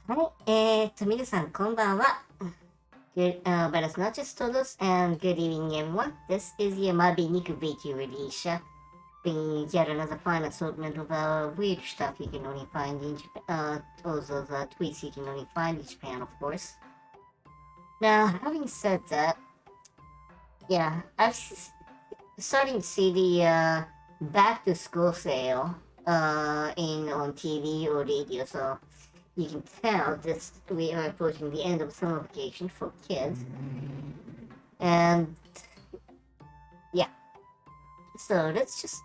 はい、皆さん、こんばんは。Good, buenas noches todos, and good evening, everyone. This is your Mabi Niku Biki Release, bringing yet another fine assortment of weird stuff you can only find in Japan, all those tweets you can only find in Japan, of course. Now, having said that, yeah, starting to see the back to school sale in on TV or radio, so you can tell this we are approaching the end of summer vacation for kids. And yeah, so let's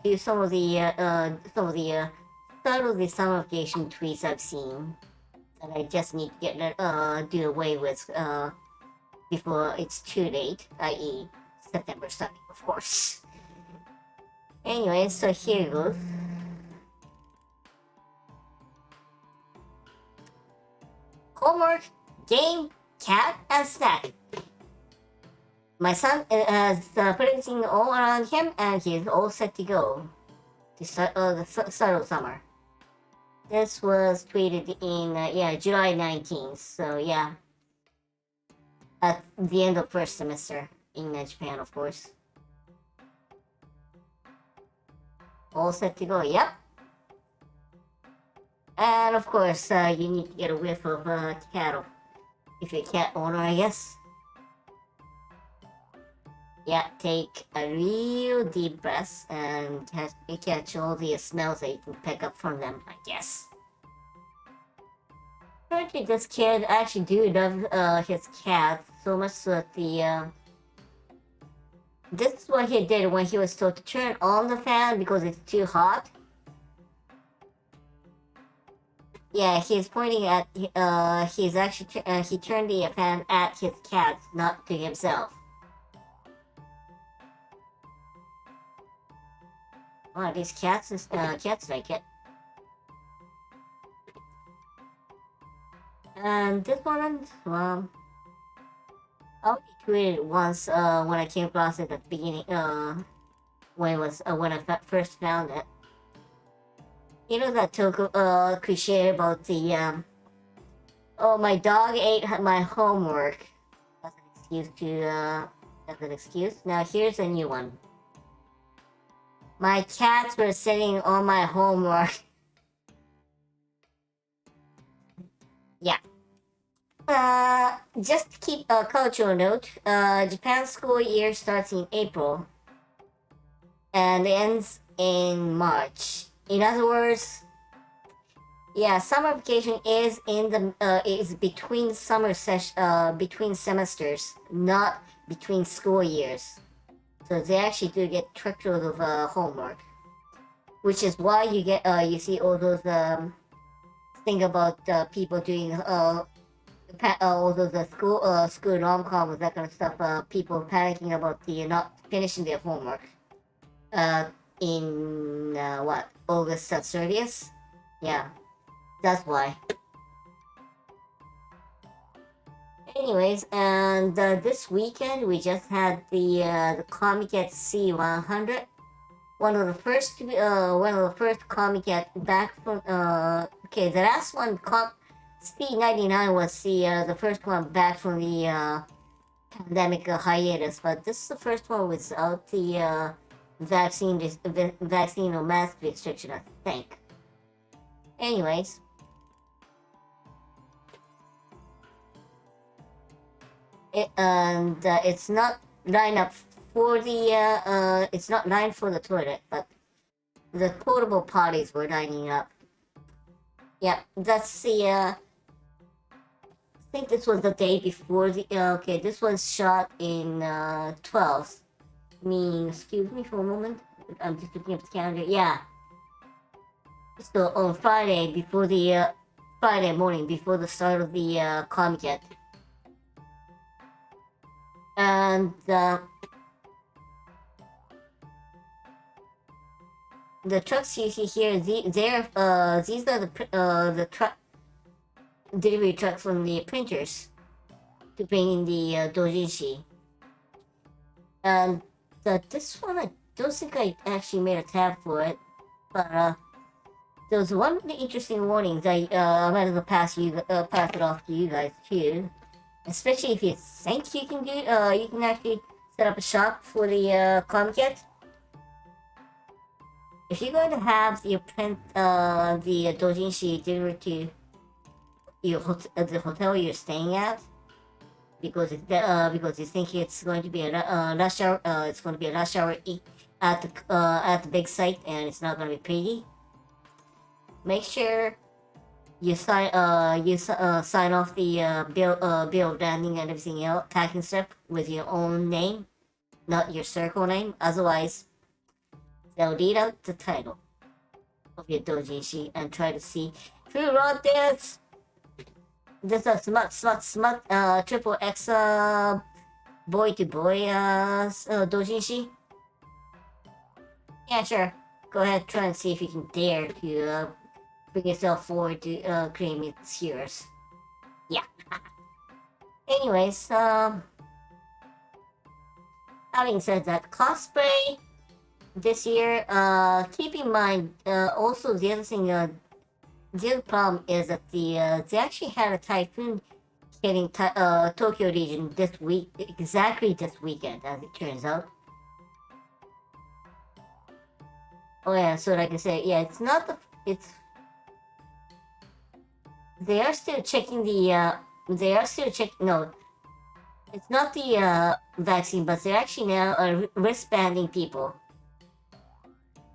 do some of the start of the summer vacation tweets I've seen that I just need to get do away with before it's too late, i.e. September starting, of course. Anyway, so here goes. Homework, game, cat, and snack. My son has everything all around him, and he's all set to go to start of summer. This was tweeted in July 19th. So yeah, at the end of first semester in Japan, of course. All set to go. Yep. And of course, you need to get a whiff of cattle if you're a cat owner, I guess. Yeah, take a real deep breath and catch all the smells that you can pick up from them, I guess. Apparently, this kid actually do love his cat so much so that this is what he did when he was told to turn on the fan because it's too hot. Yeah, he's pointing at he turned the fan at his cat, not to himself. Wow, these cats like it. And this one, well, I only tweeted it once when I came across it at the beginning, when I first found it. You know that Toko cliche about the oh, my dog ate my homework. That's an excuse to that's an excuse. Now here's a new one. My cats were sitting on my homework. Yeah. Just to keep a cultural note, Japan's school year starts in April and ends in March. In other words, yeah, summer vacation is is between between semesters, not between school years. So they actually do get truckload of homework, which is why you see all those thing about people doing all those school rom-coms, that kind of stuff, people panicking about the not finishing their homework in what, August 30th. Yeah, that's why. Anyways, and this weekend we just had the Comiket C100, one of the first Comiket back from okay, the last one C99 was the first one back from the pandemic hiatus, but this is the first one without the vaccine or mask restriction, I think. Anyways, it's not lined up for the it's not lined for the toilet, but the portable potties were lining up. Yeah, that's the I think this was the day before the okay, this was shot in 12th. Meaning, excuse me for a moment. I'm just looking at the calendar. Yeah. So on Friday before the Friday morning before the start of the Comiket. And the trucks you see here, these are the truck delivery trucks from the printers to bring in the doujinshi. And this one, I don't think I actually made a tab for it, but There's one interesting warning that I might as well pass it off to you guys too. Especially if you think you can you can actually set up a shop for the Comcat. If you're going to have your print the doujinshi delivered to the hotel you're staying at, because you think it's going to be a rush hour, it's going to be a rush hour at the big site, and it's not going to be pretty. Make sure you sign off the bill of landing and everything else, packing stuff with your own name, not your circle name. Otherwise, they'll read out the title of your doujinshi and try to see who wrote this. This a smut triple X boy to boy doujinshi. Yeah, sure. Go ahead, try and see if you can dare to bring yourself forward to claim it's yours. Yeah. Anyways, having said that, cosplay this year, keep in mind, also the other thing, the other problem is that they actually had a typhoon hitting Tokyo region this week, exactly this weekend, as it turns out. Oh yeah, so like I said, yeah, it's not the, it's, they are still checking the, no, it's not the vaccine, but they're actually now wristbanding people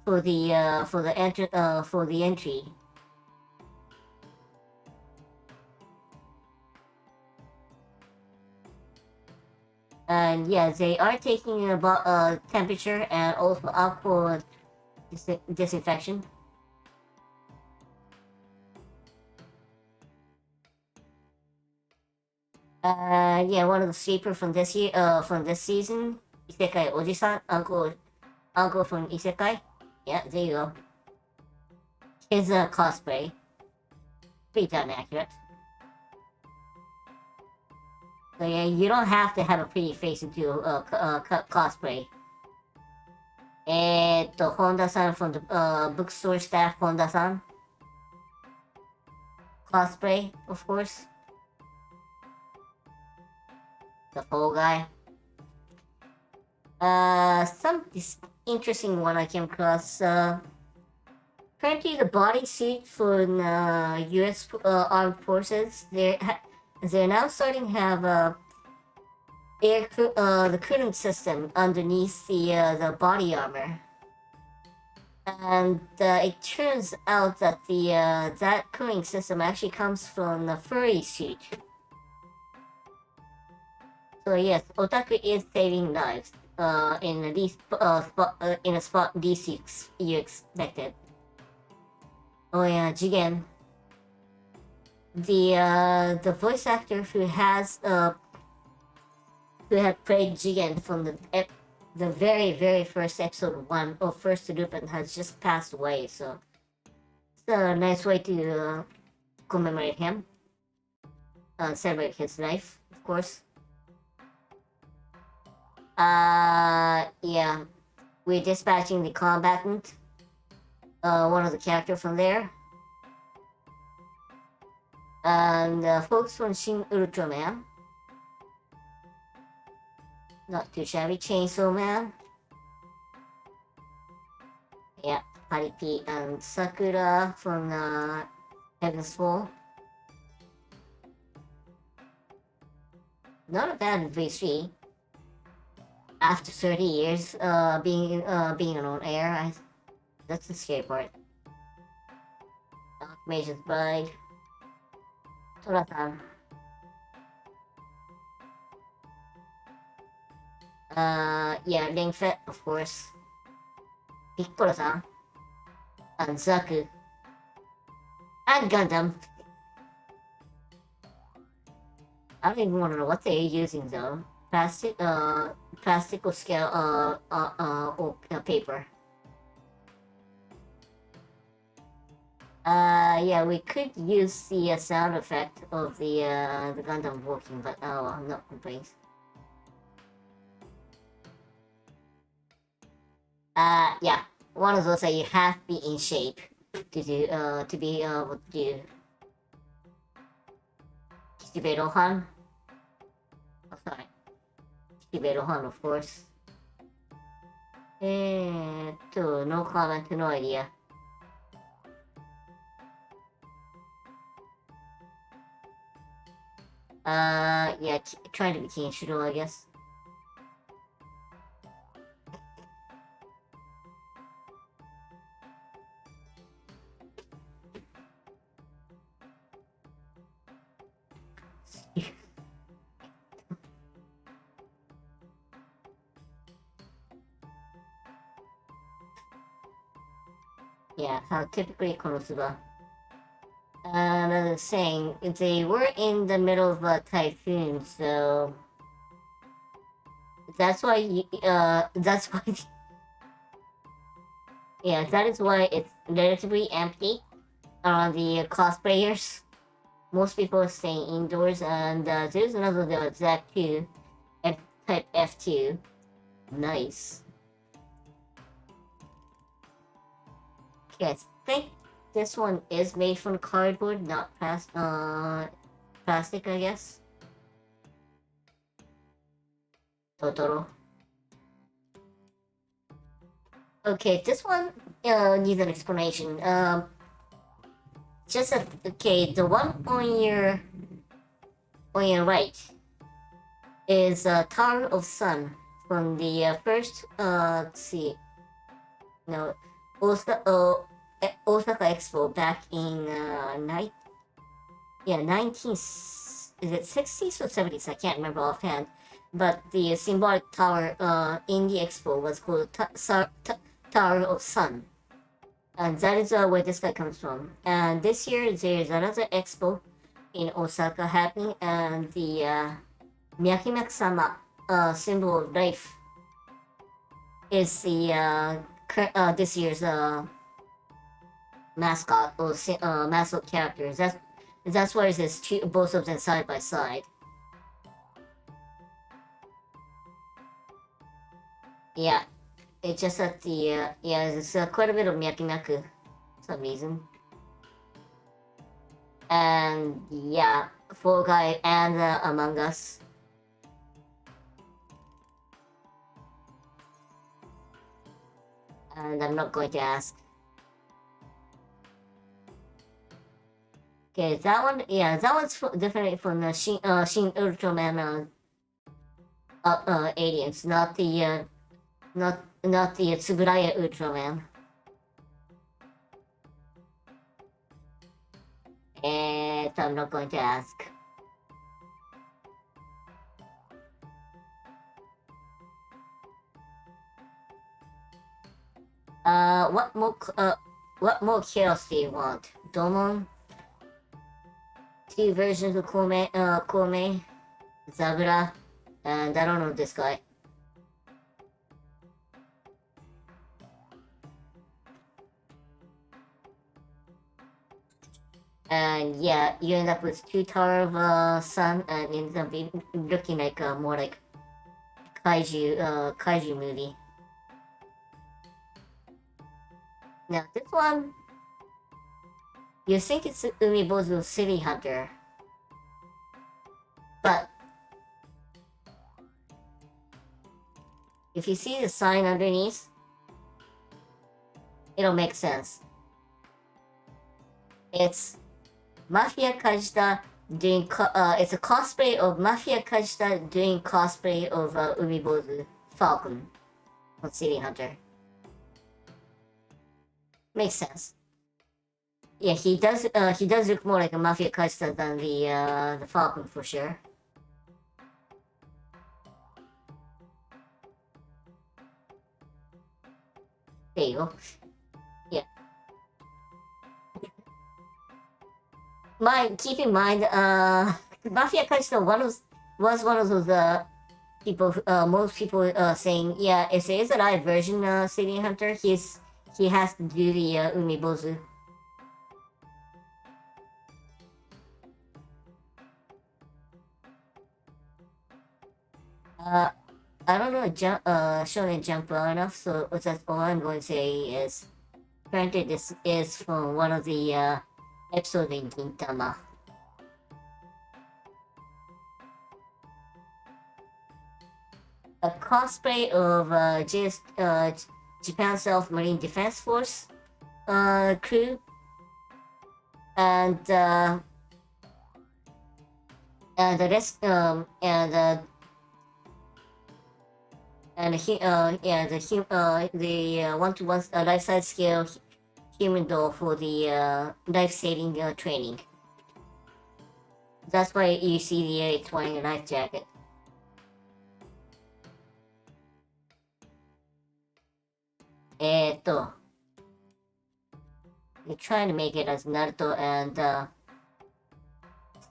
for the entry. And yeah, they are taking about temperature and also alcohol disinfection. Yeah, one of the sleeper from this year, from this season, Isekai Oji-san, uncle from Isekai. Yeah, there you go. His cosplay, pretty damn accurate. So yeah, you don't have to have a pretty face to do cosplay. Honda-san from the bookstore staff, Honda-san. Cosplay, of course. The Fall Guy. Some interesting one I came across. Currently, the bodysuit for U.S. Armed Forces, they're now starting to have the cooling system underneath the body armor, and it turns out that that cooling system actually comes from the furry suit. So yes, otaku is saving lives. In at least in a spot least you expected. Oh yeah, Jigen. The voice actor who had played Jigen from the very first episode 1 of First Lupin has just passed away, so it's a nice way to commemorate him. Celebrate his life, of course. Yeah. We're dispatching the combatant. One of the characters from there. And folks from Shin Ultraman. Not too shabby. Chainsaw Man. Yeah, Patty P and Sakura from Heaven's Fall. Not a bad V3. After 30 years being on air, that's the scary part. Major's Bride. Tora-san. Yeah, Ring Fit, of course. Piccolo-san. And Zaku. And Gundam. I don't even want to know what they're using though. Plastic or scale, or paper. Yeah, we could use the sound effect of the Gundam working, but oh well, no complaints. Yeah, one of those that you have to be in shape to be able to do Kishibe Rohan. Oh, sorry. Kishibe Rohan, of course. No comment, no idea. Yeah, trying to be Kenshiro, I guess. Yeah, how typically Konosuba. And I was saying, they were in the middle of a typhoon, so that's why, that's why, yeah, that is why it's relatively empty around the cosplayers. Most people are staying indoors, and there's another Zack 2, Type F2. Nice. Okay, I think this one is made from cardboard, not plastic, I guess. Totoro. Okay, this one needs an explanation. Just okay, the one on your right is Tower of Sun from the first let's see, no, Osaka Expo back in 19 is it 60s or 70s? I can't remember offhand. But the symbolic tower in the expo was called Tower of Sun. And that is where this guy comes from. And this year there's another expo in Osaka happening, and the Myakimak-sama, symbol of life, is the this year's mascot or mascot characters. That's why it says both of them side by side. Yeah, it's just that the yeah, there's quite a bit of Myakimaku for some reason. And yeah, Fall Guy and Among Us. And I'm not going to ask. Okay, that one, yeah, that one's definitely from the Shin Ultraman aliens, not the not the Tsuburaya Ultraman. And I'm not going to ask. What more chaos do you want? Domon? Two versions of Kome, Zabura, and I don't know this guy. And yeah, you end up with two Tower of Sun, and ends up looking like more like kaiju movie. Now this one, you think it's Umibozu City Hunter, but if you see the sign underneath, it'll make sense. It's Mafia Kajita doing it's a cosplay of Mafia Kajita doing cosplay of Umibozu Falcon from City Hunter. Makes sense. Yeah, he does look more like a Mafia Kajita than the Falcon for sure. There you go. Yeah. Keep in mind, Mafia Kajita was one of those people, most people saying, yeah, if there is a live version City Hunter, he has to do the Umibozu. I don't know Shonen Jump well enough, so that's all I'm going to say is Apparently, this is from one of the episodes in Gintama. A cosplay of Japan Self-Marine Defense Force crew, and the rest the one-to-one life-size scale human doll for the life-saving training. That's why you see the it's wearing a life jacket. They're trying to make it as Naruto and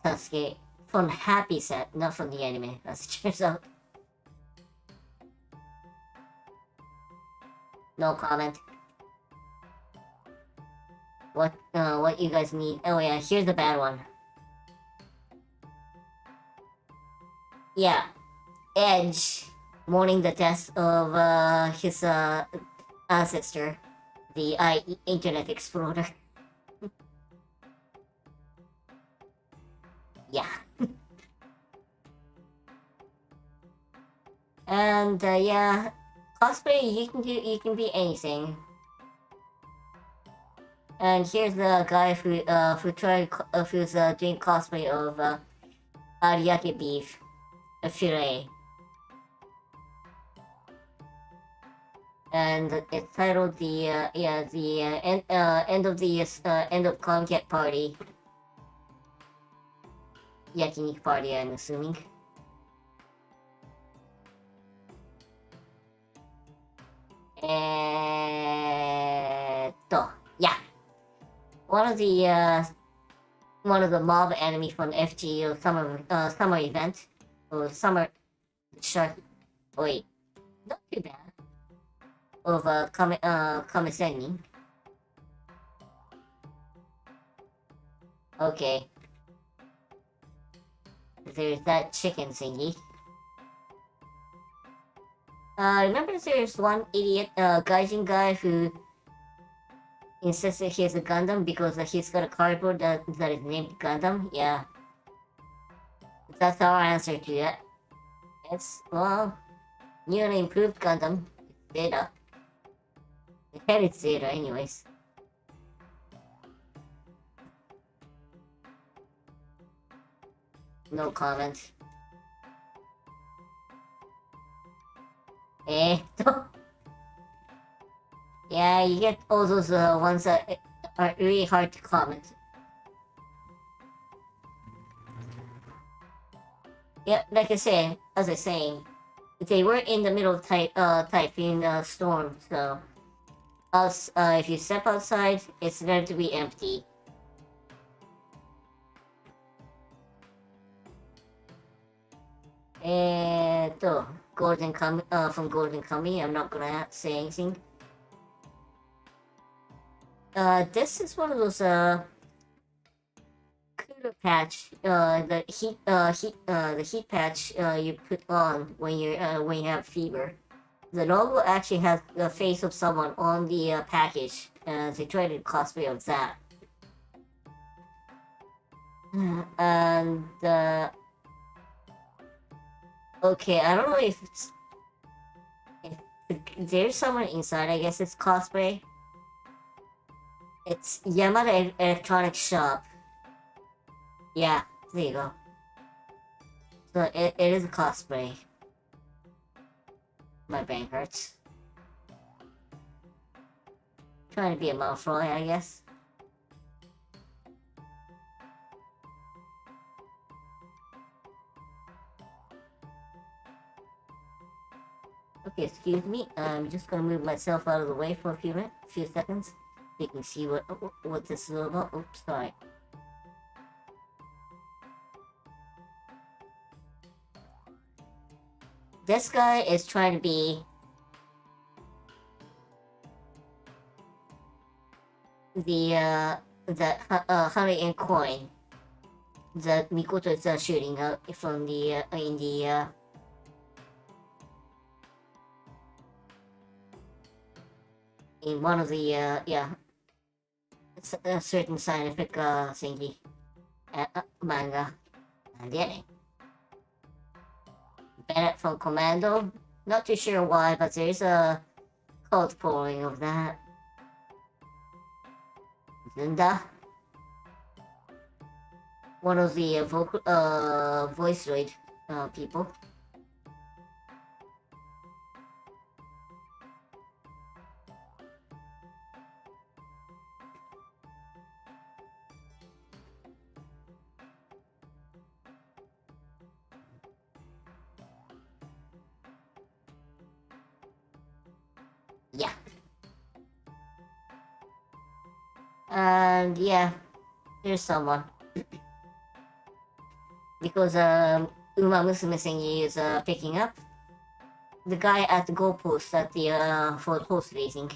Sasuke from Happy Set, not from the anime, as it turns out. No comment. What you guys need? Oh yeah, here's the bad one. Yeah, Edge mourning the death of his ancestor, the Internet Explorer. Yeah. And yeah, cosplay you can be anything. And here's the guy who tried who's doing cosplay of Ariake beef, a fillet. And it's titled the end of the end of Concat party. Yakiniku party, I'm assuming. Yeah. One of the mob enemy from FGO summer event or summer shark. Wait, not too bad. Of Kamiseni. Okay. There's that chicken thingy. Remember there's one idiot Gaijin guy who insisted he has a Gundam because he's got a cardboard that is named Gundam? Yeah. That's our answer to that. It's, well, new and improved Gundam. Zeta. The head is Zeta anyways. No comment. Yeah, you get all those ones that are really hard to comment. Yeah, like I said, as I was saying, they were in the middle of typhoon storm, so if you step outside, it's going to be empty. Golden from Golden Kami, I'm not gonna say anything. This is one of those cooler patch, the heat patch you put on when you have fever. The logo actually has the face of someone on the package, and they try to cosplay of that. And okay, I don't know if there's someone inside. I guess it's cosplay. It's Yamada Electronics Shop. Yeah, there you go. So it is a cosplay. My brain hurts. Trying to be a Malfoy, I guess. Okay, excuse me. I'm just gonna move myself out of the way for a few seconds. So you can see what this is all about. Oops, sorry. This guy is trying to be the Honey and Coin that Mikoto is shooting out from the in the in one of the a certain scientific thingy manga and the anime. Bennett from Commando. Not too sure why, but there's a cult following of that. Zunda. One of the Voiceroid people. Yeah. And yeah, here's someone. Because Uma Musume thingy is picking up. The guy at the goalpost at the for horse racing.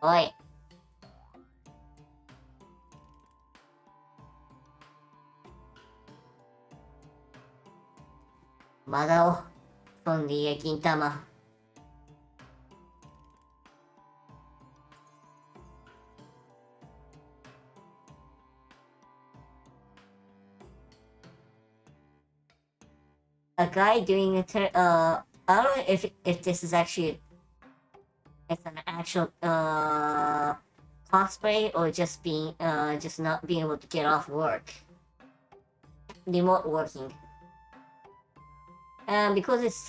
Oi. Madao from the Gintama. A guy doing I don't know if this is actually it's an actual cosplay or just being just not being able to get off work. Remote working. And because it's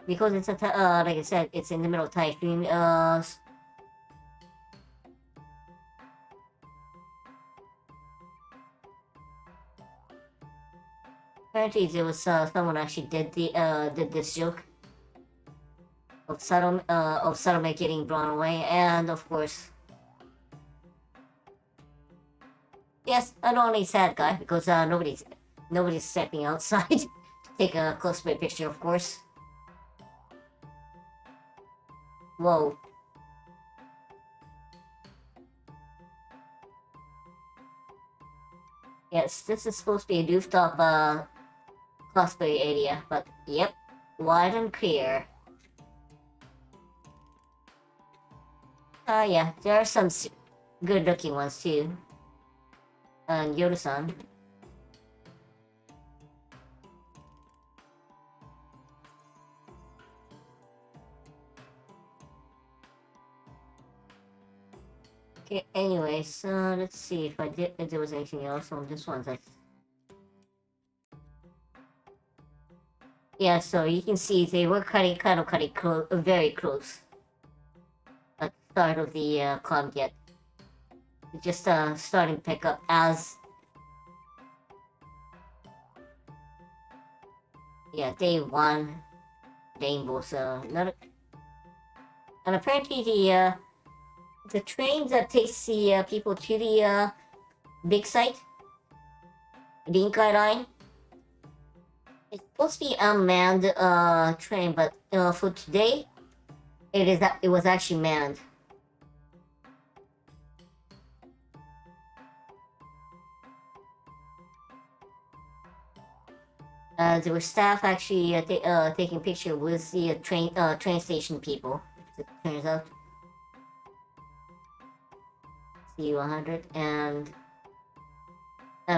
because it's like I said, it's in the middle of typhoon apparently there was someone actually did this joke of Salome getting blown away, and of course, yes, an only sad guy because nobody's stepping outside to take a cosplay picture, of course. Whoa. Yes, this is supposed to be a rooftop cosplay area, but yep, wide and clear. Yeah, there are some good-looking ones too. And Yoru-san. Okay, anyways, let's see if there was anything else on this one. Yeah, so you can see they were cutting very close at the start of the club yet. Just starting to pick up as yeah, day one Rainbow's not and apparently the train that takes the people to the big site, Rinkai line, it's supposed to be a manned train, but for today it was actually manned. There was staff actually taking picture with the train station people. It turns out, C100 and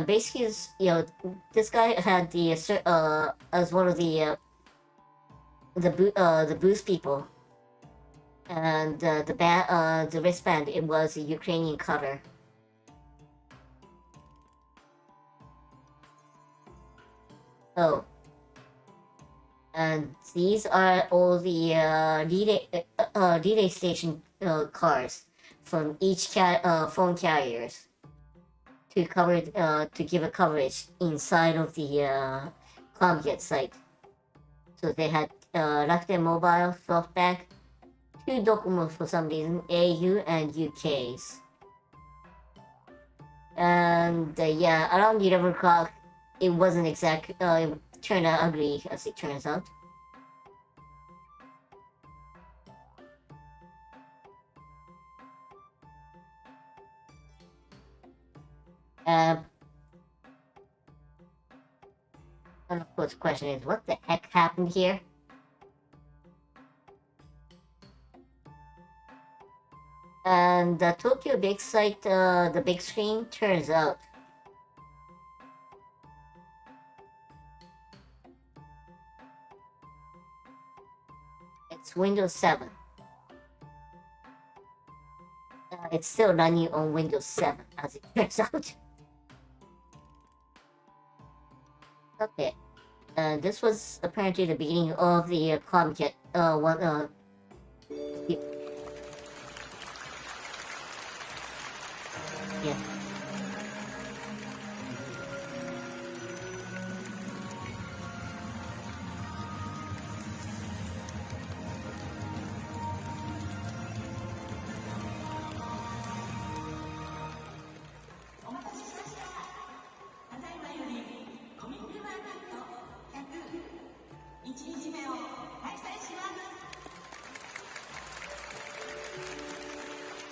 basically, this guy had the as one of the boost people, and the wristband it was a Ukrainian color. Oh. And these are all the relay station cars from each phone carriers to cover to give a coverage inside of the Comget site. So they had Rakuten Mobile, SoftBank, two Docomo for some reason, AU and UK's. And yeah, around 11 o'clock, it wasn't exactly, it turned out ugly as it turns out. And of course, the question is, what the heck happened here? And the Tokyo big site, the big screen, turns out it's Windows 7. It's still running on Windows 7, as it turns out. Okay. This was apparently the beginning of the Comcat, y- yeah.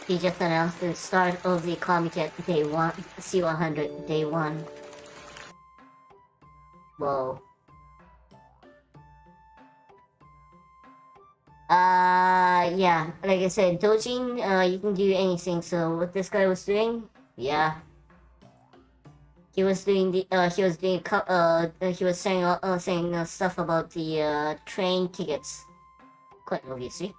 He just announced the start of the Comcat Day 1, C100 Day 1. Whoa. Yeah, like I said, dojing, you can do anything, so what this guy was doing, yeah. He was doing he was doing, he was saying stuff about the, train tickets. Quite obviously.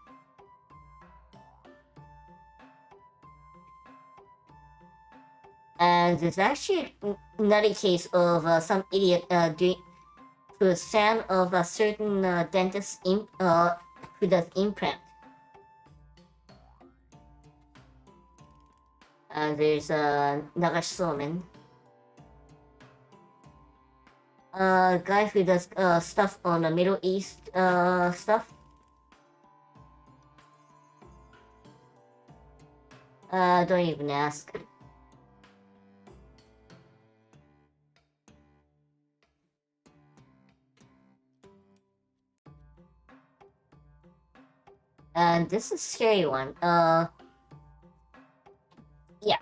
And there's actually another case of, some idiot, who is fan of a certain, dentist, who does implant. There's Nagashi Somen, a guy who does stuff on the Middle East stuff. Don't even ask. And this is a scary one. Yeah.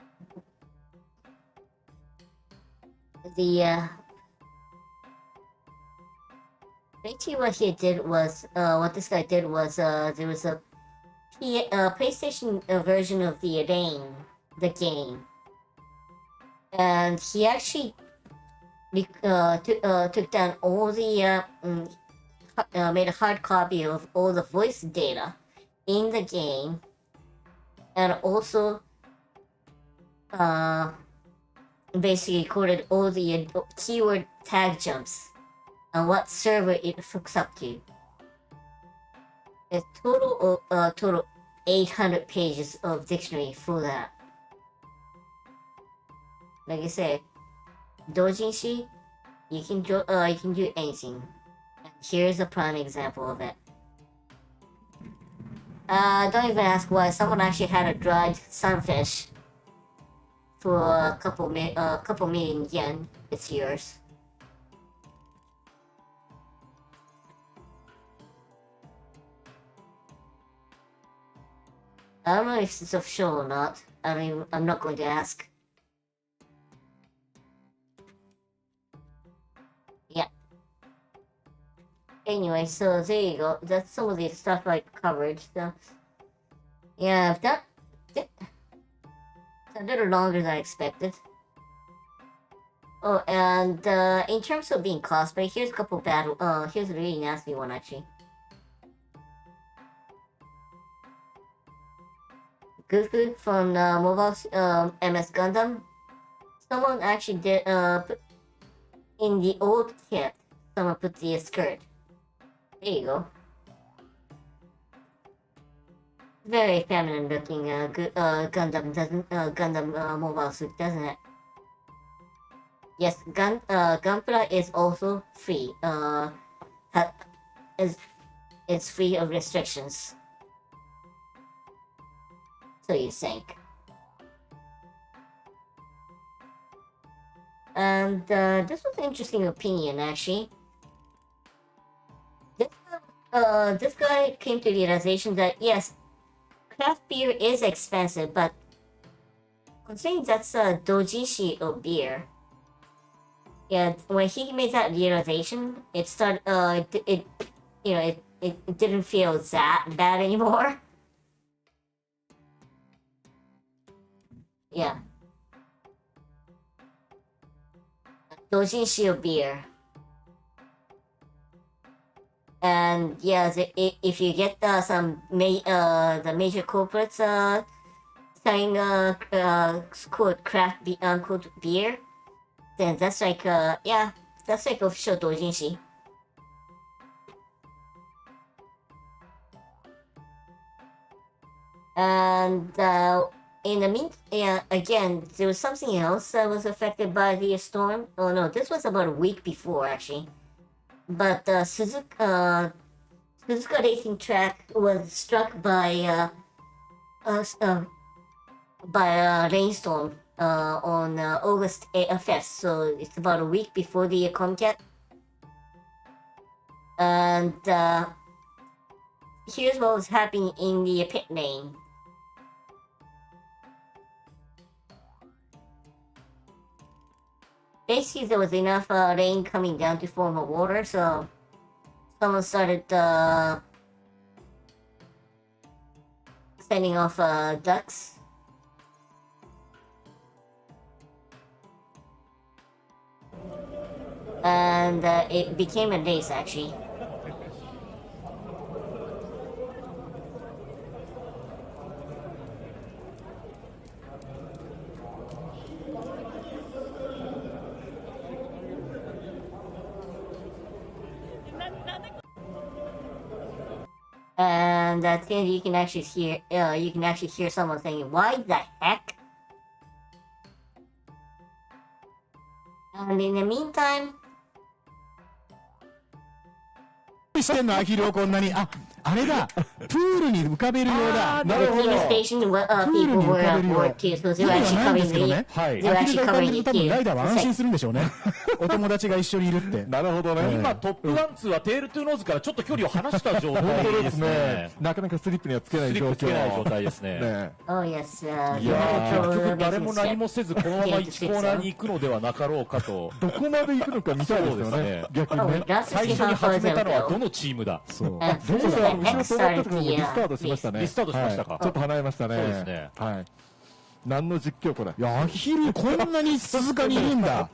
The basically what he did was, what this guy did was, there was a PlayStation version of the Rain, the game, and he actually took down all the made a hard copy of all the voice data in the game, and also basically recorded all the keyword tag jumps and what server it hooks up to. A total 800 pages of dictionary for that. Like I said, doujinshi, you can do anything. Here's a prime example of it. Don't even ask why. Someone actually had a dried sunfish for a couple million yen. It's yours. I don't know if it's official or not. I'm not going to ask. Yeah. Anyway, so there you go. That's some of the stuff I covered. So, yeah, it's a little longer than I expected. Oh, and in terms of being cosplay, here's a couple bad. Here's a really nasty one actually. Goofy from Mobile MS Gundam. Someone actually did put in the old kit. Someone put the skirt. There you go. Very feminine looking Gundam doesn't Gundam mobile suit, doesn't it? Yes, Gunpla is also free. Is it's free of restrictions. So you think. And this was an interesting opinion actually. This guy came to the realization that yes, craft beer is expensive, but considering that's a dojishi of beer, yeah, when he made that realization, it started. It didn't feel that bad anymore. Yeah. Dojinshi beer. And yeah, if you get the major corporates selling quote craft quote beer, then that's like yeah, that's like official doujinshi. And in the yeah, again, there was something else that was affected by the storm. Oh no, this was about a week before actually. But Suzuka Racing Track was struck uh, uh, by a rainstorm on August 5th, so it's about a week before the Comcat. And here's what was happening in the pit lane. Basically, there was enough rain coming down to form a water, so someone started sending off ducks. And it became a race actually. And at the end, you can actually hear someone saying, "Why the heck?" And in the meantime, してんのアヒルをこんなに。あれだ、プールに浮かべるようだ。the TV station people were aboard too, so they were actually なんですけど covering ね。 it. They were アヒル actually が浮かん covering でる it と多分 too. ライダーは It's 安 like, 心するんでしょうね。お友達が一緒にいるって。なるほどね。今トップワンツーはテールトゥーノーズからちょっと距離を離した状態本当でですすねね。。なかなかスリップにはつけないスリッ状況。プつけない状態ですね。ね。 oh yes, いやー、結 the 局誰 racing も何 step. もせずこのまま1コーナーに行くのではなかろうかと。どこまで行くのか見たいですよねそうですね。逆 Oh, に we ね。 got to 最 see 初に how far 始めたのは they'll ど go. のチームだ。そう。 And どこ Suzuka が後ろ next と思ったと started ころも the リスタートしましたね。リスタートしましたかはいちょっと離れましたね。そうですねはい。何の実況これ。いや、アヒルこんなに鈴鹿にいるんだ。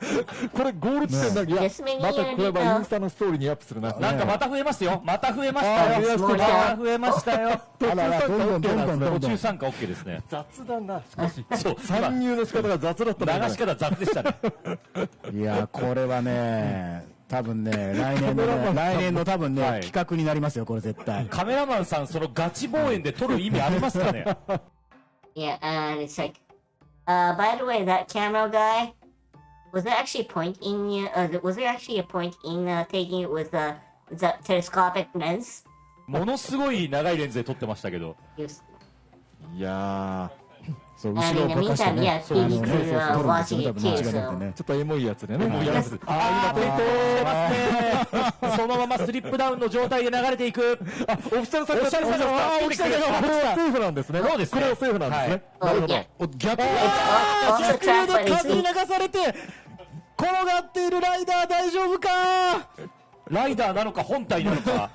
これゴール地点だけ。いや、 Yes, many またこれはインスタのストーリーにアップするな。なんかまた増えますよ。また増えましたよ。あー増えましたまた増えましたよ。あらら、どんどんどんどんど途んどん。中参加 OK ですね。雑だな、しかし。そう、参入の仕方が雑だったね流し方雑でしたね。いや、これはね、多分ね、来年の多分ね、はい企画になりますよ、これ絶対。カメラマンさん、そのガチ望遠で撮る意味ありますかね。 Yeah, and it's like, by the way, that camera guy, was there actually a point in, was there actually a point in taking it with the telescopic lens? ものすごい長いレンズで撮ってましたけど。 Yes. いやそう、 And 後ろ in を the ぼかして meantime, ね。 yeah, そう TV ね crew 撮るんですよ watching 多 it 分 too, 間違いなく so. ねー、。ちょっとエモいやつでね。はいもうやつ。あー、転倒してますね。そのままスリップダウンの状態で流れていく。オフィシャルさんオフィシャルさんがオフィシャルさんがこれはセーフなんですね。そうですねこれはセーフなんですね。 Oh, なるほど。 yeah. お逆 It's also 逆 track, で but it's 風に流されて、転がっているライダー大丈夫か。ライダーなのか本体なのか。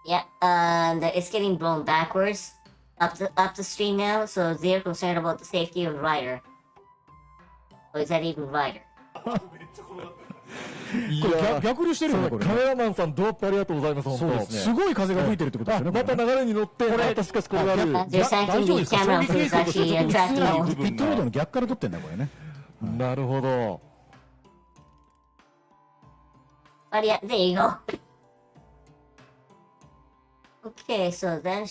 yeah, and it's getting blown backwards up the stream now, so they're concerned about the safety of the rider. Or is that even rider? いこれや逆流してるよね、これカ。メラマンさんドアップありがとうございます。本当。そうですねすごい風が吹いてるってことですよね。また流れに乗って、またしかしこれがある。 And they're thanking the camera who's actually attracting ピットロードの逆から撮ってんだよ、これね。なるほど。 But yeah, there you go. Okay, so then.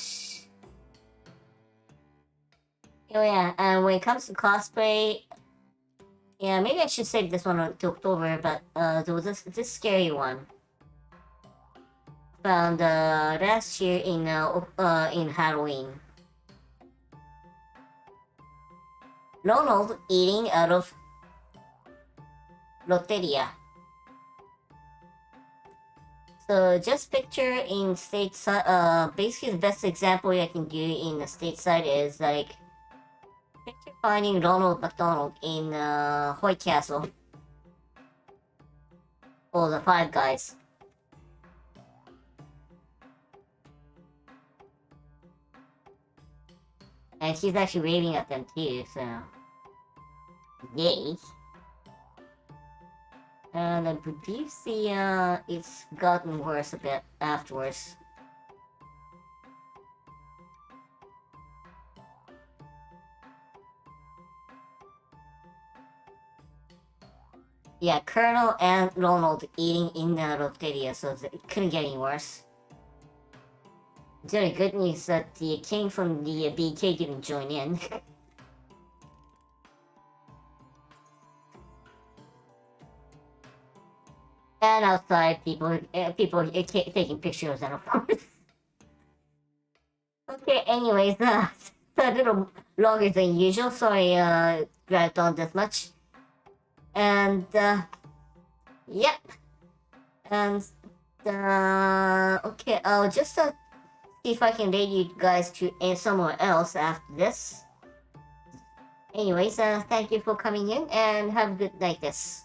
Oh yeah, and when it comes to cosplay, yeah, maybe I should save this one to October. But there was this scary one. Found last year in Halloween. Ronald eating out of Lotteria. So just picture in stateside, basically the best example I can do in the stateside is like, picture finding Ronald McDonald in Hoyt Castle. Or the Five Guys. And she's actually waving at them too, so... Yay. And I believe it's gotten worse a bit afterwards. Yeah, Colonel and Ronald eating in the Rotteria, so it couldn't get any worse. Very good news that the king from the BK didn't join in. And outside, people taking pictures and of course. Okay, anyways, it's a little longer than usual. Sorry, dragged on this much. And yep. And okay, I'll just see if I can lead you guys to somewhere else after this. Anyways, thank you for coming in and have a good night. This.